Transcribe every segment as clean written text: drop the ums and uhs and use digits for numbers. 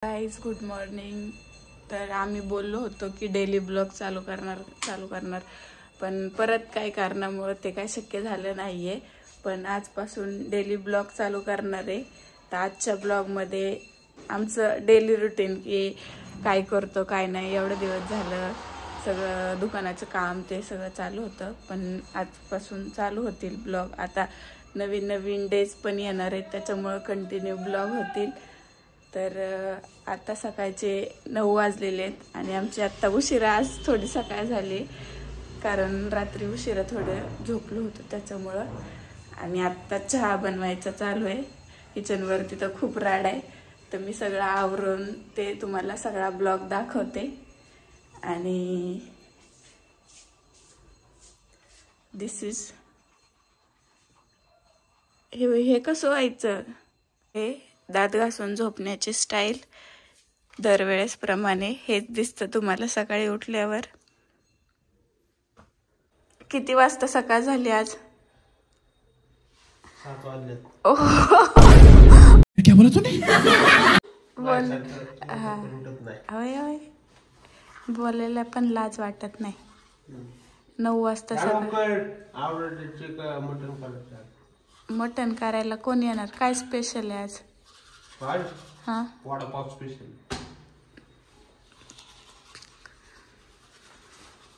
Guys good morning. तर आम्ही बोललो होतो की डेली ब्लॉग चालू करणार पण परत काही कारणामुळे ते काही शक्य झालं नाहीये। पण आजपासून डेली ब्लॉग चालू करणार आहे। तर आजच्या ब्लॉगमध्ये आमचं डेली रुटीन की काय करतो काय नाही, एवढे दिवस झालं सगळं दुकानाचं काम ते सगळं चालू होतं, पण आजपासून चालू होतील ब्लॉग। आता नवीन नवीन डेज पण येणार आहेत, त्याच्यामुळे कंटिन्यू ब्लॉग होतील। तर आता सकाळचे 9 वाजलेले आहेत आणि आमची आत्ता उशिरा आज थोडी सकाळ झाली, कारण रात्री उशिरा थोडं झोपलो होतो त्याच्यामुळं। आणि आत्ता चहा बनवायचा चालू आहे किचनवरती, तर खूप राड आहे। तर मी सगळं आवरून ते तुम्हाला सगळा ब्लॉग दाखवते। आणि दिस इज हे कसं व्हायचं, हे दात घासून झोपण्याची स्टाईल दरवेळेस प्रमाणे हेच दिसतं तुम्हाला सकाळी उठल्यावर। किती वाजता सकाळ झाली आज? 7 वाजले। क्या बोला तूने? बोल होय बोलायला पण लाज वाटत नाही। 9 वाजता मटन करायला कोण येणार? काय स्पेशल आहे आज? हा, वडापाव स्पेशल।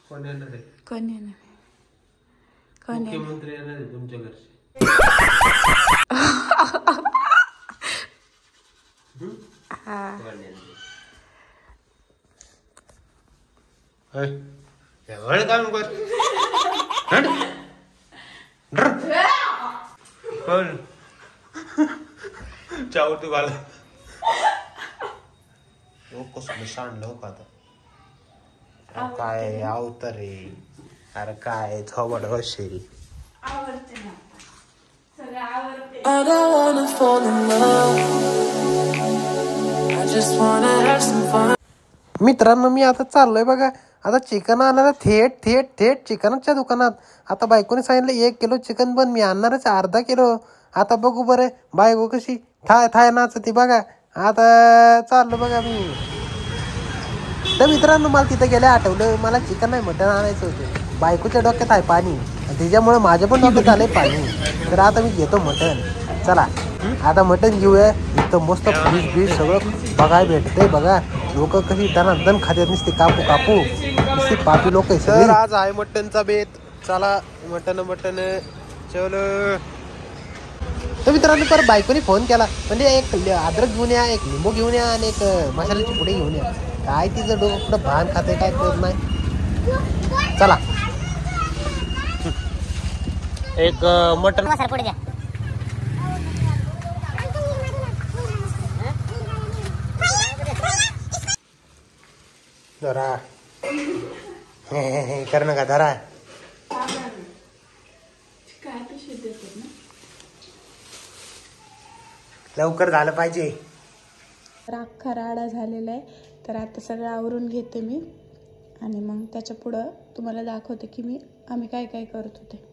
कोण येणार आहे? कोण येणार? कोण येणार? मुख्यमंत्री येणार आहे तुमच्या घरचे। हा, काम कर। कोण चावती वाला कसं सांडलं हो का आता? काय आवतर रे, अरे काय थोबड असे आवडते ना सगळं आवडते। I don't wanna fall in love. I just wanna have some fun. मित्रांनो, मी आता चाललोय बघा, आता चिकन आणायला थेट चिकनच्या दुकानात। आता बायकोने सांगितलं 1 किलो चिकन, पण मी आणणारच अर्धा किलो। आता बघू बरं बायको कशी थाय नाचती बघा। आता चाललो बघा मी। तर मित्रांनो, मला तिथं गेल्या आठवलं, मला चिकन नाही मटण आणायचं होतं। बायकोच्या डोक्यात आहे पाणी, त्याच्यामुळे माझ्या पण डोक्यात आलंय पाणी। तर आता मी घेतो मटण। चला आता मटण घेऊया। इथं मस्त फिश सगळं बघायला भेटतंय बघा। लोक कशी दण खात्यात नुसते कापू नुसती पापी लोक। तर आज आहे मटणचा बेत। चला मटण चलो। तर मित्रांनो, परत बायकोने फोन केला, म्हणजे एक अद्रक घेऊन या, एक लिंबू घेऊन या आणि एक मसाल्याची पुडी घेऊन या। काय तिचं डोकं कुठं भान खाते काय कळत नाही। चला एक मटण मसाला पुडी द्या। धरा कर ना का धरा। लवकर झालं पाहिजे। तर अख्खा राडा झालेला आहे। तर आता सगळं आवरून घेते मी आणि मग त्याच्या पुढं तुम्हाला दाखवते की आम्ही काय काय करत होते।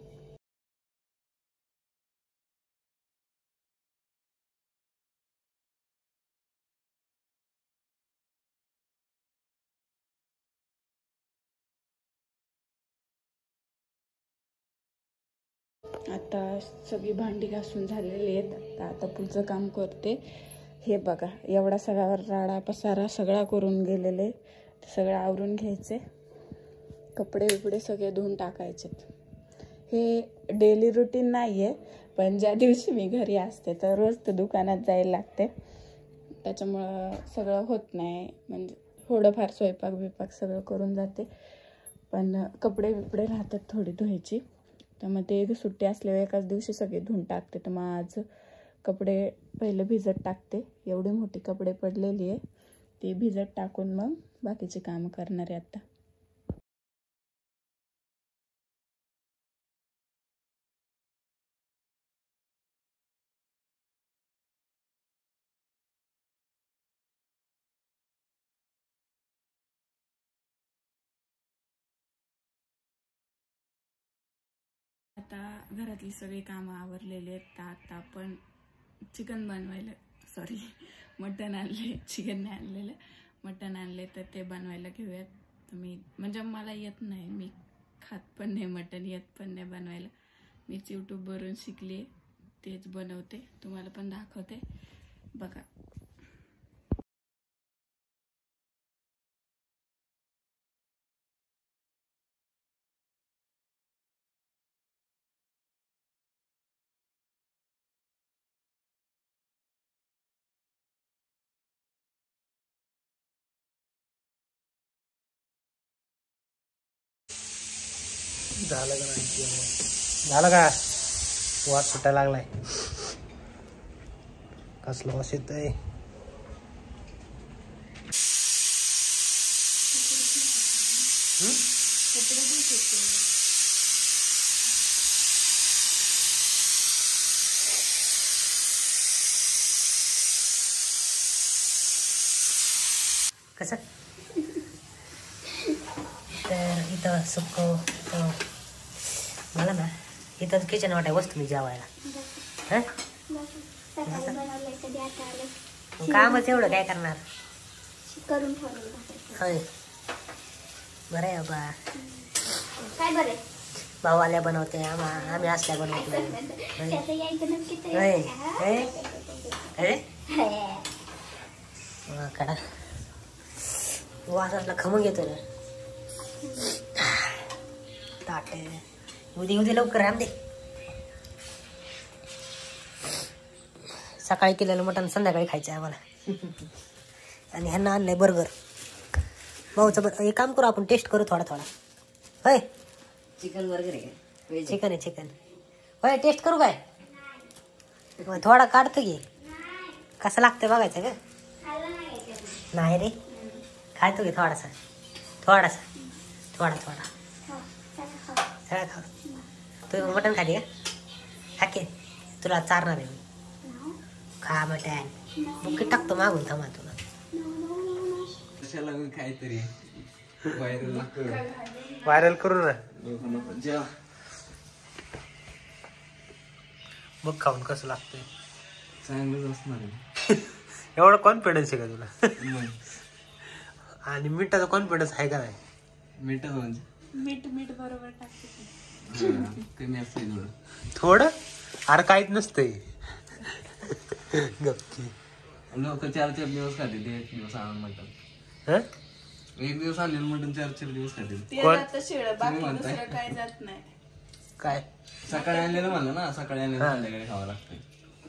आता सगळी भांडी घासून झालेली आहेत। आता पुढचं काम करते। हे बघा, एवढा सगळा राडा पसारा सगळा करून गेलेले, सगळं आवरून घ्यायचे। कपडे बिपडे सगळे धुवून टाकायचे। हे डेली रुटीन नाही आहे, पण ज्या दिवशी मी घरी असते तर रोज तर दुकानात जायला लागते, त्याच्यामुळं सगळं होत नाही। म्हणजे थोडंफार स्वयंपाक बिपाक सगळं करून जाते, पण कपडे बिपडे राहतात थोडी धुवायची। तर मग ते सुट्टी असल्यावर एकाच दिवशी सगळे धुवून टाकते। तर मग आज कपडे पहिले भिजत टाकते। एवढी मोठी कपडे पडलेली आहे, ती भिजत टाकून मग बाकीची कामं करणार आहे आता। आता घरातली सगळी कामं आवरलेली आहेत। आता आपण चिकन बनवायला सॉरी मटण आणले, चिकन नाही आणलेलं, मटण आणले तर ते बनवायला घेऊयात. तर मी म्हणजे मला येत नाही, मी खात पण नाही मटण, येत पण नाही बनवायला. मीच यूट्यूबवरून शिकली, तेच बनवते, तुम्हाला पण दाखवते बघा. झालं का नाही? झालं का? वास सुटायला लागलाय. कसला वास येतोय? कसं तर इथं सुक्क मला ना इथं किचन वाटाय वस्तू मी जेवायला. कामच एवढं काय करणार करून होय. बरं आहे बाबा. काय बरं भाऊ आल्या बनवते, आम्ही असल्या बनवतो. कडा वास असला खमंग येतो ना. ताट उद्या लवकर राम दे. सकाळी केलेलं मटण संध्याकाळी खायचं आहे आम्हाला. आणि ह्यांना आणलंय बर्गर. भाऊचं एक काम करू, आपण टेस्ट करू थोडा थोडा. होय चिकन बर्गर आहे. चिकन आहे चिकन. होय टेस्ट करू काय? थोडा काढतो घे, कसं लागतं बघायचं का? नाही रे खायतो घे थोडासा थोडासा थोडा थोडा सगळा खा. तू मटण खाते का? खाके तुला चारणार आहे मी. खा मटण. बुकी टाकतो मागून थांबा तुला. कशाला काहीतरी व्हायरल करू ना. बघ खाऊन कसं लागतंय. चांगलंच असणार. एवढा कॉन्फिडन्स आहे का तुला? आणि मिठाचा कॉन्फिडन्स आहे का नाही? मीठ म्हणजे मीठ बरोबर टाकते. कमी असते थोडं. अरे काहीच नसतंय. गप्पी लोक 4-4 दिवस खाते ते. 1 दिवस आणून मटण. 1 दिवस आणलेलं मटण 4-4 दिवस खाते. ते जातं शिळं, बाकी दुसरं काय जात नाही. काय सकाळी आणलेलं म्हणलं ना, सकाळी आणलेलं संध्याकाळी खावं लागतं.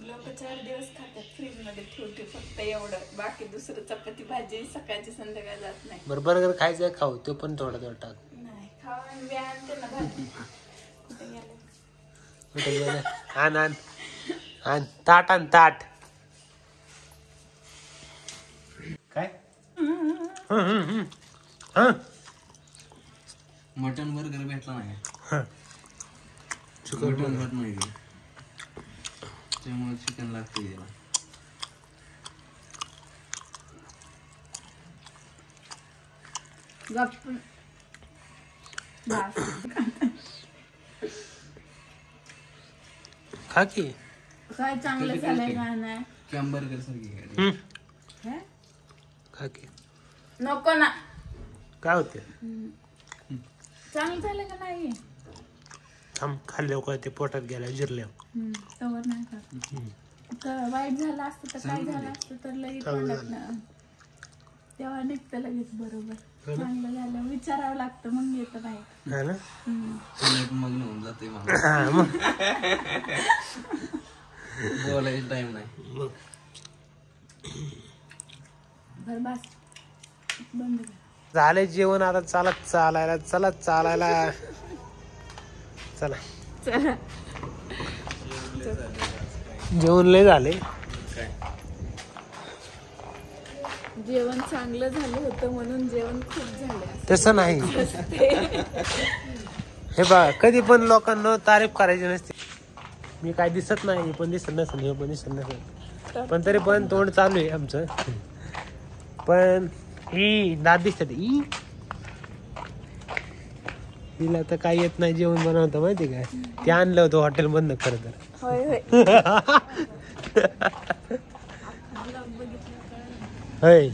लोक 4 दिवस खातात फ्रीज मध्ये ठेवते फक्त एवढं, बाकी दुसरं चपाती भाजी सकाळची संध्याकाळ जात नाही. बरं बर्गर खायचं खाऊ, तो पण थोडा थोडा टाक. नाही खावा आणि बी आणते ना भाजी. कुठे गेलं? कुठे गेलं? आण ताट आण ताट. काय मटन बर्गर भेटला नाही. चिकन मटन भेट नाही त्यामुळे चिकन लागते त्याला. खा की. काय चांगलं झालंय का नाही? कॅम बर्गर सारखी खा की. नको ना. काय होते? चांगलं झालं का नाही? थांब खाल्ल्यावर काय ते पोटात गेल्या जिरल्यावर. तवर नाही का? वाईट झालं असतं तर काय झालं असतं तर लगेच पडत ना, तेव्हा निघतं लगेच बरोबर. चांगलं झालं विचारावं लागतं मग येतं बाहेर. हा ना. मग्न होऊन जाते हा, मग बोलायचं टाइम नाही. बरं बस बंद कर. झाले जेवण. आता चला चालायला. चला चालायला. चला चला. जेवण लय झाले. जेवण चांगलं झालं होतं म्हणून जेवण खूप झालं तसं नाही. हे बा कधी पण लोकांना तारीफ करायची नसते. मी काय दिसत नाही, पण दिसत नसेल, हे पण दिसत नसेल, पण तरी पण तोंड चालू आहे आमचं. पण ही दाद दिसतात. तिला तर काही येत नाही जेवण बनवतं माहिती काय. ते आणलं होतं हॉटेल मधनं खरं तर. होय होय. होय